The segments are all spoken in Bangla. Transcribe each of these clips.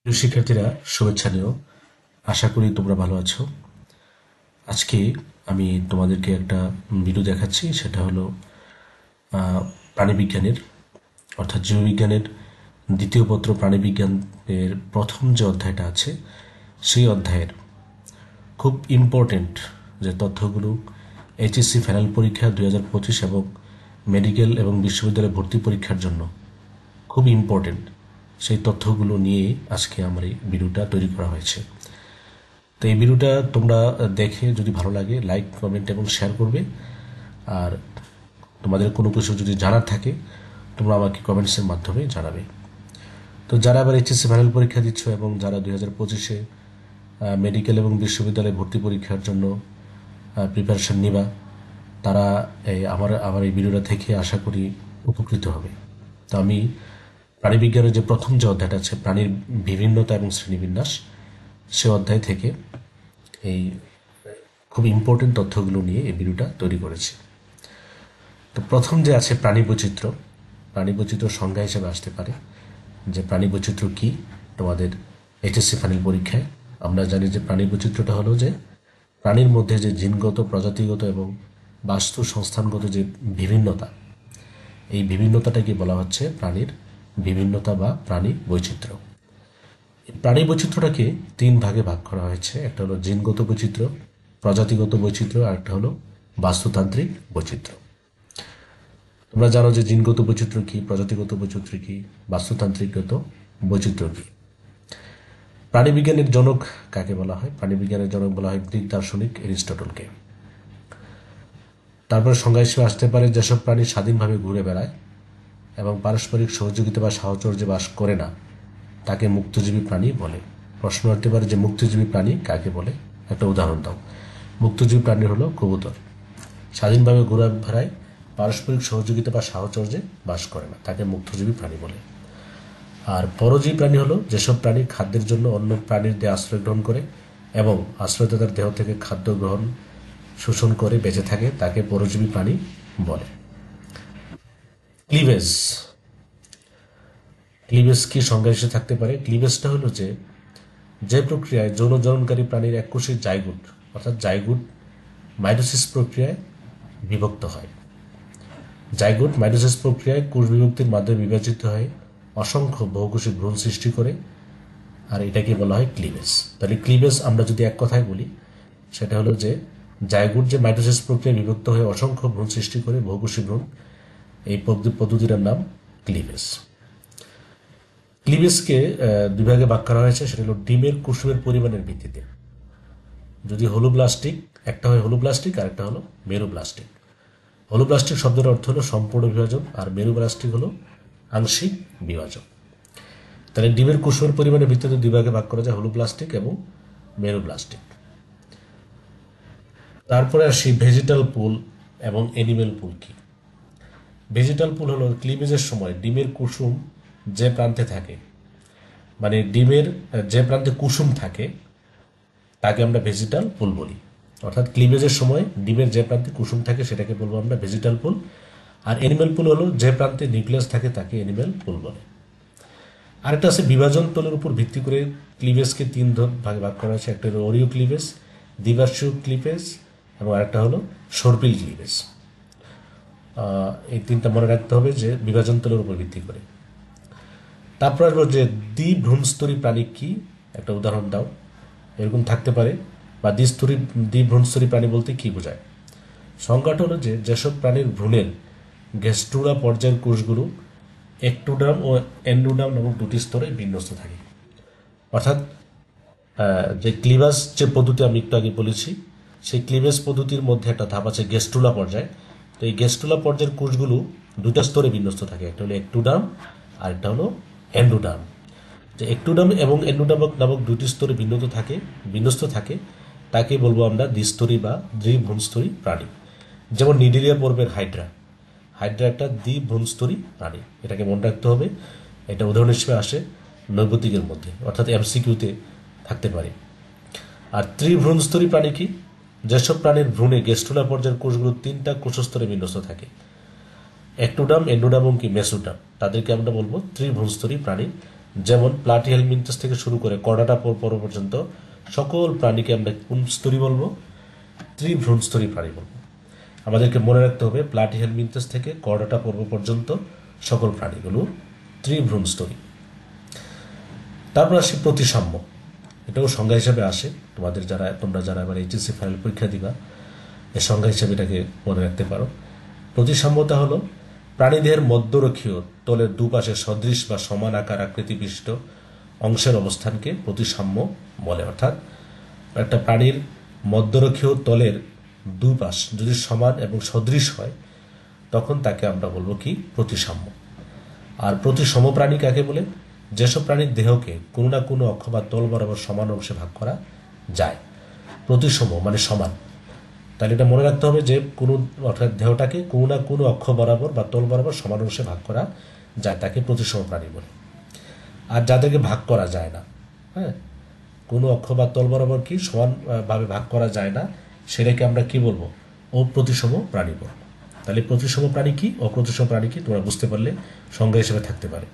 প্রিয় শিক্ষার্থীরা, শুভেচ্ছা নিও। আশা করি তোমরা ভালো আছো। আজকে আমি তোমাদেরকে একটা ভিডিও দেখাচ্ছি, সেটা হলো প্রাণীবিজ্ঞানের অর্থাৎ জীববিজ্ঞানের দ্বিতীয় পত্র প্রাণীবিজ্ঞানের প্রথম যে অধ্যায়টা আছে সেই অধ্যায়ের খুব ইম্পর্টেন্ট যে তথ্যগুলো এইচএসসি ফাইনাল পরীক্ষা 2025 এবং মেডিকেল এবং বিশ্ববিদ্যালয় ভর্তি পরীক্ষার জন্য খুব ইম্পর্টেন্ট সেই তথ্যগুলো নিয়ে আজকে আমার এই ভিডিওটা তৈরি করা হয়েছে। তো এই ভিডিওটা তোমরা দেখে যদি ভালো লাগে লাইক, কমেন্ট এবং শেয়ার করবে। আর তোমাদের কোনো কিছু যদি জানার থাকে তোমরা আমাকে কমেন্টসের মাধ্যমে জানাবে। তো যারা আবার এইচএসসি ফাইনাল পরীক্ষা দিচ্ছ এবং যারা 2025-এ মেডিকেল এবং বিশ্ববিদ্যালয় ভর্তি পরীক্ষার জন্য প্রিপারেশন নিবা, তারা আমার এই ভিডিওটা থেকে আশা করি উপকৃত হবে। তো আমি প্রাণীবিজ্ঞানের যে প্রথম যে অধ্যায়টা আছে প্রাণীর বিভিন্নতা এবং শ্রেণীবিন্যাস, সে অধ্যায় থেকে এই খুব ইম্পর্টেন্ট তথ্যগুলো নিয়ে এই ভিডিওটা তৈরি করেছি। তো প্রথম যে আছে প্রাণী বৈচিত্র্য। প্রাণী বৈচিত্র্য সংজ্ঞা হিসেবে আসতে পারে যে প্রাণী বৈচিত্র্য কী। তোমাদের এইচএসসি ফাইনাল পরীক্ষায় আমরা জানি যে প্রাণী বৈচিত্র্যটা হলো যে প্রাণীর মধ্যে যে জিনগত, প্রজাতিগত এবং বাস্তু সংস্থানগত যে বিভিন্নতা, এই বিভিন্নতাটাকে বলা হচ্ছে প্রাণীর বিভিন্নতা বা প্রাণী বৈচিত্র্য। প্রাণী বৈচিত্র্যটাকে তিন ভাগে ভাগ করা হয়েছে। একটা হলো জিনগত বৈচিত্র্য, প্রজাতিগত বৈচিত্র্য, আর একটা হলো বাস্তুতান্ত্রিক বৈচিত্র্য। তোমরা জানো যে জিনগত বৈচিত্র্য কি, প্রজাতিগত বৈচিত্র্য কি, বাস্তুতান্ত্রিকগত বৈচিত্র্য কি। প্রাণীবিজ্ঞানের জনক কাকে বলা হয়? প্রাণীবিজ্ঞানের জনক বলা হয় গ্রিক দার্শনিক এরিস্টটলকে। তারপরে সংজ্ঞা হিসেবে আসতে পারে যেসব প্রাণী স্বাধীনভাবে ঘুরে বেড়ায় এবং পারস্পরিক সহযোগিতা বা সাহচর্যে বাস করে না তাকে মুক্তজীবী প্রাণী বলে। প্রশ্ন আসতে পারে যে মুক্তজীবী প্রাণী কাকে বলে, একটা উদাহরণ দাও। মুক্তজীবী প্রাণী হলো কবুতর, স্বাধীনভাবে ঘোরা বেড়ায়, পারস্পরিক সহযোগিতা বা সাহচর্যে বাস করে না, তাকে মুক্তজীবী প্রাণী বলে। আর পরজীবী প্রাণী হলো যেসব প্রাণী খাদ্যের জন্য অন্য প্রাণীর দেহে আশ্রয় গ্রহণ করে এবং আশ্রয়দাতার দেহ থেকে খাদ্য গ্রহণ শোষণ করে বেঁচে থাকে, তাকে পরজীবী প্রাণী বলে। ক্লিভেজ। ক্লিভেজ কি সংজ্ঞা হিসেবে থাকতে পারে? ক্লিভেজটা হলো যে প্রক্রিয়ায় যৌন জননকারী প্রাণীর এককোষী জাইগুট অর্থাৎ জাইগুট মাইটোসিস প্রক্রিয়ায় বিভক্ত হয়। জাইগুট মাইটোসিস প্রক্রিয়ায় কোষ বিভক্তির মাধ্যমে বিভাজিত হয়ে অসংখ্য বহুকোষী ভ্রূণ সৃষ্টি করে, আর এটাকে বলা হয় ক্লিভেজ। তাহলে ক্লিভেজ আমরা যদি এক কথায় বলি সেটা হলো যে জাইগুট যে মাইটোসিস প্রক্রিয়ায় বিভক্ত হয়ে অসংখ্য ভ্রূণ সৃষ্টি করে, বহুকোষী ভ্রূণ, এই পদ্ধতিটার নাম ক্লিভেজ। ক্লিভেজকে দুই ভাগে ভাগ করা হয়েছে, সেটা হলো ডিমের কুসুমের পরিমাণের ভিত্তিতে। যদি হোলোব্লাস্টিক, একটা হয় হোলোব্লাস্টিক আর একটা হলো মেরুব্লাস্টিক। হোলোব্লাস্টিক শব্দের অর্থ হলো সম্পূর্ণ বিভাজন, আর মেরুব্লাস্টিক হলো আংশিক বিভাজন। তাহলে ডিমের কুসুমের পরিমাণের ভিত্তিতে দুই ভাগে ভাগ করা যায়, হোলোব্লাস্টিক এবং মেরুব্লাস্টিক। তারপরে আসি ভেজিটাল পুল এবং অ্যানিমেল পুল কি। ভেজিটাল পুল হলো ক্লিভেজের সময় ডিমের কুসুম যে প্রান্তে থাকে, মানে ডিমের যে প্রান্তে কুসুম থাকে তাকে আমরা ভেজিটাল পুল বলি। অর্থাৎ ক্লিভেজের সময় ডিমের যে প্রান্তে কুসুম থাকে সেটাকে বলবো আমরা ভেজিটাল পুল। আর অ্যানিমেল পুল হলো যে প্রান্তে নিউক্লিয়াস থাকে তাকে অ্যানিমেল পুল বলে। আরেকটা আছে বিভাজন তলের উপর ভিত্তি করে ক্লিভেজকে তিন ভাগে ভাগ করা হয়েছে। একটা হলো অরিও ক্লিভেজ, দ্বিপার্শ্বীয় ক্লিভেজ এবং আরেকটা হলো সর্পিল ক্লিভেজ। এই তিনটা মনে রাখতে হবে যে বিভাজন তলের উপর ভিত্তি করে। তারপর আসবো যে দ্বিভ্রূণস্তরী প্রাণী কি, একটা উদাহরণ দাও, এরকম থাকতে পারে। বা দ্বিভ্রূণস্তরী প্রাণী বলতে কি বোঝায়? সংজ্ঞাটা হলো যেসব প্রাণীর ভ্রূণের গেস্ট্রুলা পর্যায়ের কোষগুলো একটোডার্ম ও এন্ডোডার্ম নামক দুটি স্তরে বিন্যস্ত থাকে। অর্থাৎ যে ক্লিভেজ যে পদ্ধতি আমি একটু আগে বলেছি, সেই ক্লিভেজ পদ্ধতির মধ্যে একটা ধাপ আছে গেস্ট্রুলা পর্যায়। তো এই গেস্ট্রুলা পর্যায়ের কোষগুলো দুটা স্তরে বিন্যস্ত থাকে, একটা হলো একটোডার্ম আর একটা হলো এন্ডোডার্ম। যে একটোডার্ম এবং এন্ডোডার্ম নামক দুটি স্তরে বিন্যস্ত থাকে তাকে বলবো আমরা দ্বিস্তরী বা দ্বিভ্রূণস্তরী প্রাণী। যেমন নিডেরিয়া পর্বের হাইড্রা একটা দ্বিভ্রূণস্তরী প্রাণী, এটাকে মনে রাখতে হবে। এটা উদাহরণ হিসেবে আসে নৈবতিকের মধ্যে, অর্থাৎ এমসিকিউতে থাকতে পারে। আর ত্রিভ্রূণস্তরী প্রাণী কি? যেসব প্রাণীর ভ্রূণে গেস্ট্রুলা পর্যায়ের কোষগুলো তিনটা কোষস্তরে বিন্যস্ত থাকে, একটোডার্ম, এন্ডোডার্ম এবং কি মেসোডার্ম, তাদেরকে আমরা বলবো ত্রিভ্রূণস্তরী প্রাণী। যেমন প্লাটিহেলমিনথাস থেকে শুরু করে কর্ডাটা পর্যন্ত সকল প্রাণীকে আমরা কোন স্তরী বলবো? ত্রিভ্রূণস্তরী প্রাণী বলবো। আমাদেরকে মনে রাখতে হবে প্লাটিহেলমিনথাস থেকে কর্ডাটা পর্ব পর্যন্ত সকল প্রাণীগুলো ত্রিভ্রূণস্তরী। তারপর আসি প্রতিসাম্য। এটাও সংজ্ঞা হিসাবে আসে, তোমরা যারা এবার এইচএসসি ফাইনাল পরীক্ষা দিবা এর সংজ্ঞা হিসাবে এটাকে মনে রাখতে পারো। প্রতিসাম্যতা হলো প্রাণীদেহের মধ্যরক্ষীয় তলের দুপাশে সদৃশ বা সমান আকার আকৃতি বিশিষ্ট অংশের অবস্থানকে প্রতিসাম্য বলে। অর্থাৎ একটা প্রাণীর মধ্যরক্ষীয় তলের দুই পাশ যদি সমান এবং সদৃশ হয় তখন তাকে আমরা বলবো কি? প্রতিসাম্য। আর প্রতিসম প্রাণী কাকে বলে? যেসব প্রাণীর দেহকে কোনো না কোনো অক্ষ বা তল বরাবর সমান অংশে ভাগ করা যায়। প্রতিসম মানে সমান। তাহলে এটা মনে রাখতে হবে যে কোনো অর্থাৎ দেহটাকে কোনো না কোনো অক্ষ বরাবর বা তল বরাবর সমান অংশে ভাগ করা যায়, তাকে প্রতিসম প্রাণী বলে। আর যাদেরকে ভাগ করা যায় না, হ্যাঁ, কোনো অক্ষ বা তল বরাবর কি সমানভাবে ভাগ করা যায় না, সেটাকে আমরা কি বলবো? অপ্রতিসম প্রাণী বলবো। তাহলে প্রতিসম প্রাণী কি, অপ্রতিসম প্রাণী কি তোমরা বুঝতে পারলে সংজ্ঞা হিসেবে থাকতে পারে।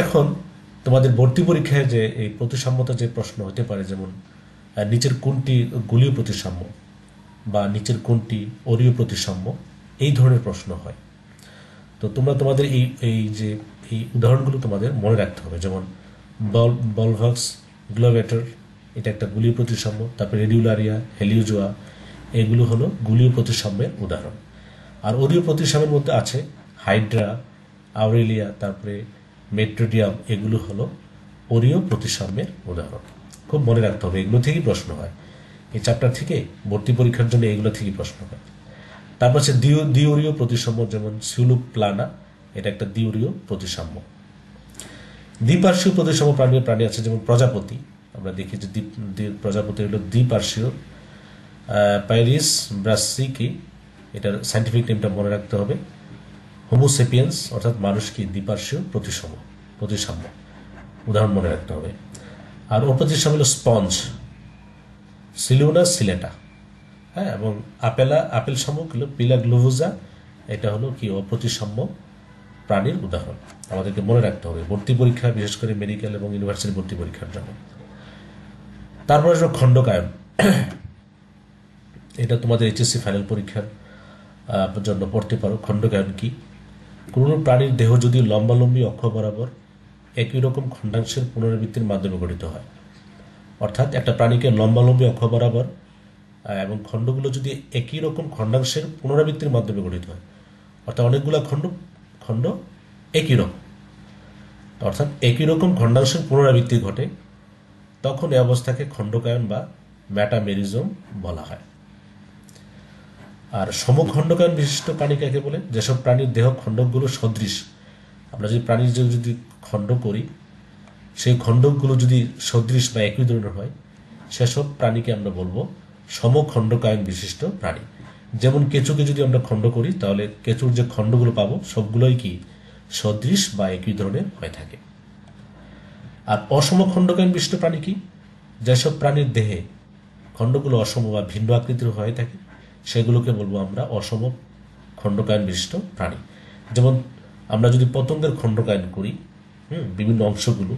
এখন তোমাদের ভর্তি পরীক্ষায় যে এই প্রতিসাম্যতা যে প্রশ্ন হতে পারে, যেমন নিচের কোনটি গোলীয় প্রতিসাম্য বা নিচের কোনটি অরীয় প্রতিসাম্য, এই ধরনের প্রশ্ন হয়। তো তোমরা তোমাদের এই উদাহরণগুলো তোমাদের মনে রাখতে হবে। যেমন বলভাক্স গ্লোভেটর, এটা একটা গোলীয় প্রতিসাম্য। তারপরে রেডিউলারিয়া, হেলিওজোয়া, এগুলো হলো গোলীয় প্রতিসাম্যের উদাহরণ। আর অরীয় প্রতিসাম্যের মধ্যে আছে হাইড্রা, আউরেলিয়া, তারপরে মেট্রোডিয়াম, এগুলো হলো অরীয় প্রতিসাম্যের উদাহরণ। খুব মনে রাখতে হবে, এগুলো থেকেই প্রশ্ন হয়। এই চ্যাপ্টার থেকে ভর্তি পরীক্ষার জন্য এগুলো থেকেই প্রশ্ন হয়। তারপর হচ্ছে দ্বিঅরীয় প্রতিসাম্য, যেমন সিউলুপ্লানা, এটা একটা দ্বিঅরীয় প্রতিসাম্য। দ্বিপার্শ্বীয় প্রতিসাম্য প্রাণী আছে, যেমন প্রজাপতি। আমরা দেখি যে প্রজাপতি হলো দ্বিপার্শ্বীয়। পাইরিস ব্রাসিকি, এটার সাইন্টিফিক নেমটা মনে রাখতে হবে। হোমোসেপিয়েন্স অর্থাৎ মানুষ কি? দ্বিপার্শ্বীয় প্রতিসাম্য, উদাহরণ মনে রাখতে হবে। আর অপ্রতিসাম্য হলো স্পঞ্জ, সিলিওনা সিলেটা, হ্যাঁ, এবং আপেল শামুক হলো পিলা গ্লোভোজা, এটা হলো কি? অপ্রতিসাম্য প্রাণীর উদাহরণ। আমাদেরকে মনে রাখতে হবে ভর্তি পরীক্ষা, বিশেষ করে মেডিকেল এবং ইউনিভার্সিটি ভর্তি পরীক্ষার জন্য। তারপরে আসলে খণ্ডকায়ন। এটা তোমাদের এইচএসসি ফাইনাল পরীক্ষার জন্য পড়তে পারো। খণ্ডকায়ন কি? কোনো প্রাণীর দেহ যদি লম্বালম্বী অক্ষ বরাবর একই রকম খণ্ডাংশের পুনরাবৃত্তির মাধ্যমে গঠিত হয়, অর্থাৎ একটা প্রাণীকে লম্বালম্বী অক্ষ বরাবর এবং খণ্ডগুলো যদি একই রকম খণ্ডাংশের পুনরাবৃত্তির মাধ্যমে গঠিত হয়, অর্থাৎ অনেকগুলো খণ্ড একই রকম, অর্থাৎ একই রকম খণ্ডাংশের পুনরাবৃত্তি ঘটে, তখন এই অবস্থাকে খণ্ডকায়ন বা ম্যাটামেরিজম বলা হয়। আর সমখণ্ডকায়ন বিশিষ্ট প্রাণী কাকে বলে? যেসব প্রাণীর দেহ খণ্ডকগুলো সদৃশ। আমরা যদি প্রাণীর যদি খণ্ড করি, সেই খণ্ডকগুলো যদি সদৃশ বা একই ধরনের হয়, সেসব প্রাণীকে আমরা বলবো সমখণ্ডকায়ন বিশিষ্ট প্রাণী। যেমন কেঁচুকে যদি আমরা খণ্ড করি, তাহলে কেঁচুর যে খণ্ডগুলো পাবো সবগুলোই কি? সদৃশ বা একই ধরনের হয়ে থাকে। আর অসম খণ্ডকায়ন বিশিষ্ট প্রাণী কি? যেসব প্রাণীর দেহে খণ্ডগুলো অসম বা ভিন্ন আকৃতির হয়ে থাকে, সেগুলোকে বলবো আমরা অসম খণ্ডকায়ন বিশিষ্ট প্রাণী। যেমন আমরা যদি পতঙ্গের খণ্ডকায়ন করি, বিভিন্ন অংশগুলো,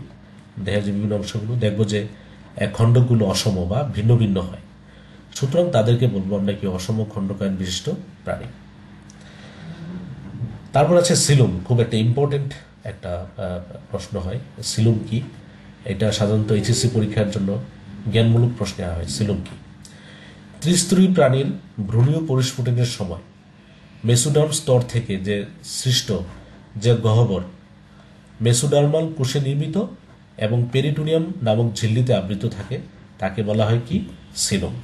দেহের যে বিভিন্ন অংশগুলো, দেখবো যে খণ্ডগুলো অসম বা ভিন্ন ভিন্ন হয়। সুতরাং তাদেরকে বলবো আমরা কি? অসম খণ্ডকায়ন বিশিষ্ট প্রাণী। তারপর আছে সিলুম। খুব একটা ইম্পর্টেন্ট একটা প্রশ্ন হয়, সিলুম কি? এটা সাধারণত এইচএসসি পরীক্ষার জন্য জ্ঞানমূলক প্রশ্নে হয়। সিলুম কি? ত্রিস্তরী প্রাণীর ভ্রূণীয় পরিস্ফুটনের সময় মেসোডার্ম স্তর থেকে যে সৃষ্ট যে গহ্বর মেসোডার্মাল কোষে নির্মিত এবং পেরিটোনিয়াম নামক ঝিল্লিতে আবৃত থাকে, তাকে বলা হয় কি? সিলোম।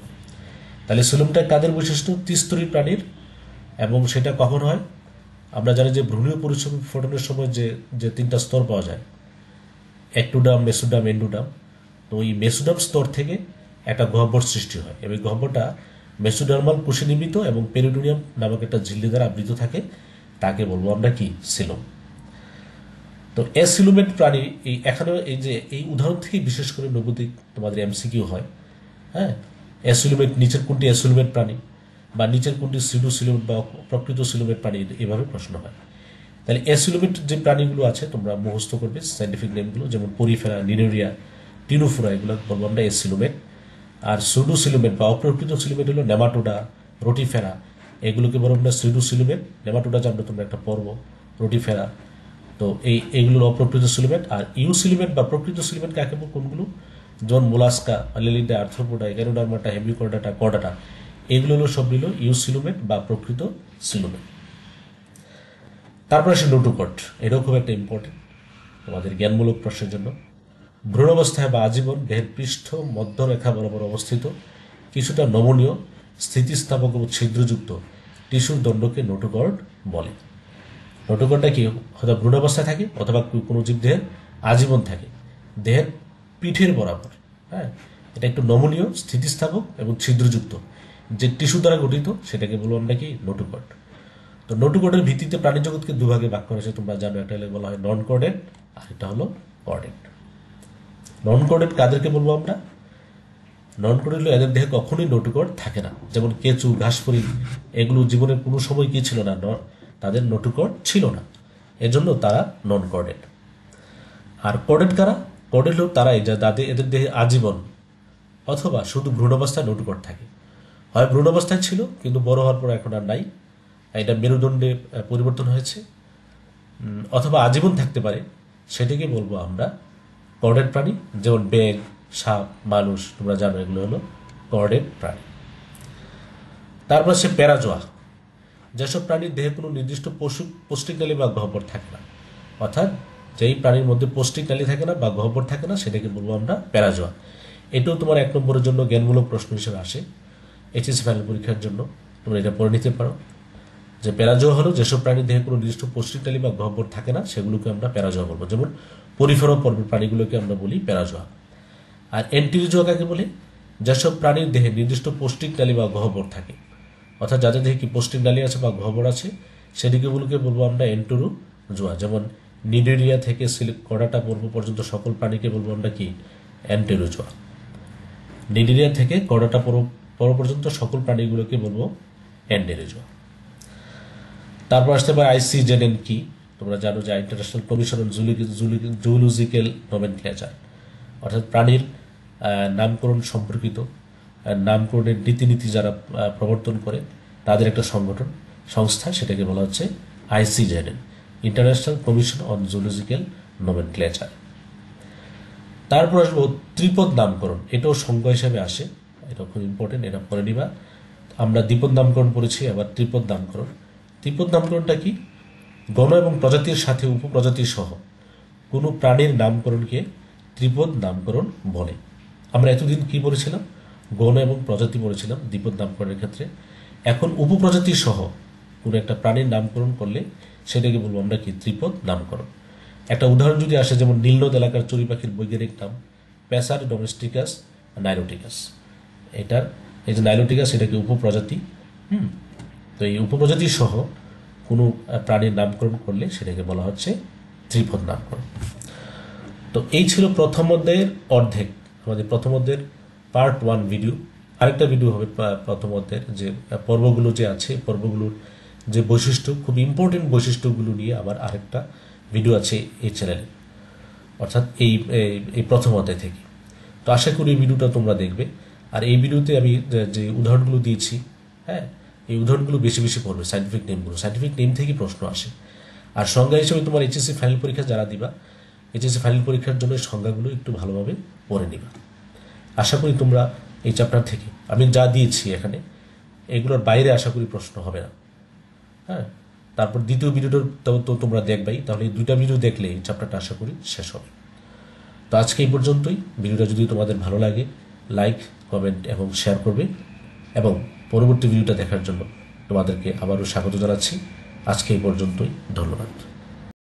তাহলে সিলোমটা কাদের বৈশিষ্ট্য? ত্রিস্তরী প্রাণীর। এবং সেটা কখন হয়? আমরা জানি যে ভ্রূণীয় পরিস্ফুটনের সময় যে তিনটা স্তর পাওয়া যায়, একটোডাম, মেসোডাম, এন্ডোডাম। তো ওই মেসোডাম স্তর থেকে একটা গহ্বর সৃষ্টি হয় এবং গহ্বরটা মেসোডার্মাল কোষে নির্মিত এবং পেরিটোনিয়াম নামক একটা ঝিল্লি দ্বারা আবৃত থাকে, তাকে বলবো আমরা কি? সিলোম। তো অ্যাসিলোমেট প্রাণী, এখানে এই উদাহরণ থেকেই বিশেষ করে নৈবতিক তোমাদের এমসিকিউ হয়। হ্যাঁ, অ্যাসিলোমেট, নিচের কোনটি অ্যাসিলোমেট প্রাণী বা নিচের কোনটি সিলোমেট বা প্রকৃত সিলোমেট প্রাণী, এভাবে প্রশ্ন হয়। তাহলে অ্যাসিলোমেট যে প্রাণীগুলো আছে তোমরা মুখস্থ করবে সাইন্টিফিক নেমগুলো, যেমন পরিফেরা, নিডোরিয়া, টিনোফোরা, এগুলো বলবো আমরা অ্যাসিলোমেট। আর সুডোসিলোমেট বা অপ্রকৃত সিলোমেট হলো নেমাটোডা, রোটিফেরা, এগুলোকে বলবো আমরা সুডোসিলোমেট। নেমাটোডা জানবে তোমরা একটা পর্ব, রোটিফেরা। তো এইগুলোর অপ্রকৃত সিলোমেট। আর ইউসিলোমেট বা প্রকৃত সিলোমেট কাকে বলবো, কোনগুলো, যেমন মোলাস্কা, আলেলিডা, আর্থ্রোপোডা, গ্যানোডার্মাটা, হেমিকর্ডাটা, কর্ডাটা, এগুলো হলো সব নিল ইউসিলোমেট বা প্রকৃত সিলোমেট। তারপর আসে নোটোকট, এটাও খুব একটা ইম্পর্টেন্ট তোমাদের জ্ঞানমূলক প্রশ্নের জন্য। ভ্রূণাবস্থায় বা আজীবন দেহের পৃষ্ঠ মধ্যরেখা বরাবর অবস্থিত কিছুটা নমনীয় স্থিতিস্থাপক এবং ছিদ্রযুক্ত টিস্যুর দণ্ডকে নোটোকট বলে। নোটোকটটা কি, হয়তো ভ্রূণাবস্থায় থাকে অথবা কোনো জীবদেহের আজীবন থাকে দেহের পিঠের বরাবর। হ্যাঁ, এটা একটু নমনীয়, স্থিতিস্থাপক এবং ছিদ্রযুক্ত যে টিস্যু দ্বারা গঠিত, সেটাকে বলবো আমরা কি, নোটোকট। তো নোটোকটের ভিত্তিতে প্রাণী জগৎকে দুভাগে ভাগ করা হয়েছে, তোমরা জানো। একটা হলে বলা হয় নন কর্ডেড, আর এটা হলো কর্ডেড। নন কর্ডেড কাদেরকে বলবো আমরা? নন কর্ডেড হলো এদের দেহে কখনোই নোটোকট থাকে না, যেমন কেঁচু, ঘাসফড়িং, এগুলো জীবনের কোনো সময় কি ছিল না, তাদের নোটোকট ছিল না, এজন্য তারা নন কর্ডেড। আর কর্ডেড কারা? কর্ডেড হলো তারাই যাদের এদের দেহে আজীবন অথবা শুধু ভ্রূণাবস্থায় নোটোকট থাকে। হয় ভ্রূণাবস্থায় ছিল কিন্তু বড় হওয়ার পর এখন আর নাই, এটা মেরুদণ্ডে পরিবর্তন হয়েছে, অথবা আজীবন থাকতে পারে, সেটাকে বলবো আমরা কর্ডেড প্রাণী। যেমন ব্যাঙ, সাপ, মানুষ, তোমরা জানো এগুলো হলো কর্ডেড প্রাণী। তারপর সে প্যারাজোয়া, যেসব প্রাণীর দেহে কোনো নির্দিষ্ট পৌষ্টিক নালী বা গহ্বর থাকে না, অর্থাৎ যেই প্রাণীর মধ্যে পৌষ্টিক নালী থাকে না বা গহ্বর থাকে না, সেটাকে বলবো আমরা প্যারাজোয়া। এটাও তোমার 1 নম্বরের জন্য জ্ঞানমূলক প্রশ্ন হিসেবে আসে এইচএসসি ফাইনাল পরীক্ষার জন্য, তোমরা এটা পড়ে নিতে পারো। যে প্যারাজোয়া হলো যেসব প্রাণীর দেহে কোনো নির্দিষ্ট পৌষ্টিক নালী বা গহ্বর থাকে না, সেগুলোকে আমরা প্যারাজোয়া বলবো। যেমন পরিফেরা পর্বের প্রাণীগুলোকে আমরা বলি প্যারাজোয়া। আর এন্টেরোজোয়া কাকে বলে? যেসব প্রাণীর দেহে নির্দিষ্ট পৌষ্টিক নালী বা গহ্বর থাকে, অর্থাৎ যাদের দেহে কি পৌষ্টিক নালী আছে বা গহ্বর আছে, সেদিকেগুলোকে বলবো আমরা এন্টেরোজোয়া। যেমন নিডোরিয়া থেকে কর্ডাটা পর্ব পর্যন্ত সকল প্রাণীকে বলবো আমরা কি, এন্টেরোজোয়া। নিডোরিয়া থেকে কর্ডাটা পর্ব পর্যন্ত সকল প্রাণীগুলোকে বলবো এন্টেরোজোয়া। তারপর আসতে পারে ICZN কি, তোমরা জানো যে international commission on zoological nomenclature, অর্থাৎ প্রাণীর নামকরণ সম্পর্কিত নামকরণের রীতিনীতি যারা প্রবর্তন করে তাদের একটা সংস্থা, সেটাকে বলা হচ্ছে ICZN, international commission on zoological nomenclature. তারপর আসবো ত্রিপদ নামকরণ, এটাও সংজ্ঞা হিসাবে আসে, এটা খুব ইম্পর্টেন্ট, এটা পড়ে নিবা। আমরা দ্বিপদ নামকরণ পড়েছি, আবার ত্রিপদ নামকরণ। ত্রিপদ নামকরণটা কি? গণ এবং প্রজাতির সাথে উপপ্রজাতির সহ কোনো প্রাণীর নামকরণকে ত্রিপদ নামকরণ বলে। আমরা এতদিন কি পড়েছিলাম? গণ এবং প্রজাতি পড়েছিলাম দ্বিপদ নামকরণের ক্ষেত্রে। এখন উপপ্রজাতির সহ কোনো একটা প্রাণীর নামকরণ করলে সেটাকে বলবো আমরা কি, ত্রিপদ নামকরণ। একটা উদাহরণ যদি আসে, যেমন নীলনদ এলাকার চড়ুই পাখির বৈজ্ঞানিক নাম প্যাসার ডোমেস্টিকাস নাইলোটিকাস। এটার এই যে নাইলোটিকাস, এটাকে উপপ্রজাতি। তো এই উপপ্রজাতি সহ কোনো প্রাণীর নামকরণ করলে সেটাকে বলা হচ্ছে ত্রিপদ নামকরণ। তো এই ছিল প্রথম অধ্যায়ের অর্ধেক, আমাদের প্রথম অধ্যায়ের পার্ট 1 ভিডিও। আরেকটা ভিডিও হবে প্রথম অধ্যায়ের যে পর্বগুলো যে আছে, পর্বগুলোর যে বৈশিষ্ট্য, খুব ইম্পর্টেন্ট বৈশিষ্ট্যগুলো নিয়ে আবার আরেকটা ভিডিও আছে এই চ্যানেলে, অর্থাৎ এই প্রথম অধ্যায় থেকে। তো আশা করি এই ভিডিওটা তোমরা দেখবে। আর এই ভিডিওতে আমি যে উদাহরণগুলো দিয়েছি, হ্যাঁ, এই উদাহরণগুলো বেশি বেশি পড়বে, সাইন্টিফিক নেমগুলো, সাইন্টিফিক নেম থেকে প্রশ্ন আসে। আর সংজ্ঞা হিসেবে তোমার এইচএসসি ফাইনাল পরীক্ষা যারা দিবা, এইচএসসি ফাইনাল পরীক্ষার জন্য সংজ্ঞাগুলো একটু ভালোভাবে পড়ে নিবা। আশা করি তোমরা এই চ্যাপ্টার থেকে আমি যা দিয়েছি এখানে, এগুলোর বাইরে আশা করি প্রশ্ন হবে না। হ্যাঁ, তারপর দ্বিতীয় ভিডিওটা তো তোমরা দেখবাই, তাহলে এই 2টা ভিডিও দেখলে এই চ্যাপ্টারটা আশা করি শেষ হবে। তো আজকে এই পর্যন্তই। ভিডিওটা যদি তোমাদের ভালো লাগে, লাইক, কমেন্ট এবং শেয়ার করবে, এবং পরবর্তী ভিডিওটা দেখার জন্য তোমাদেরকে আবারও স্বাগত জানাচ্ছি। আজকে এই পর্যন্তই, ধন্যবাদ।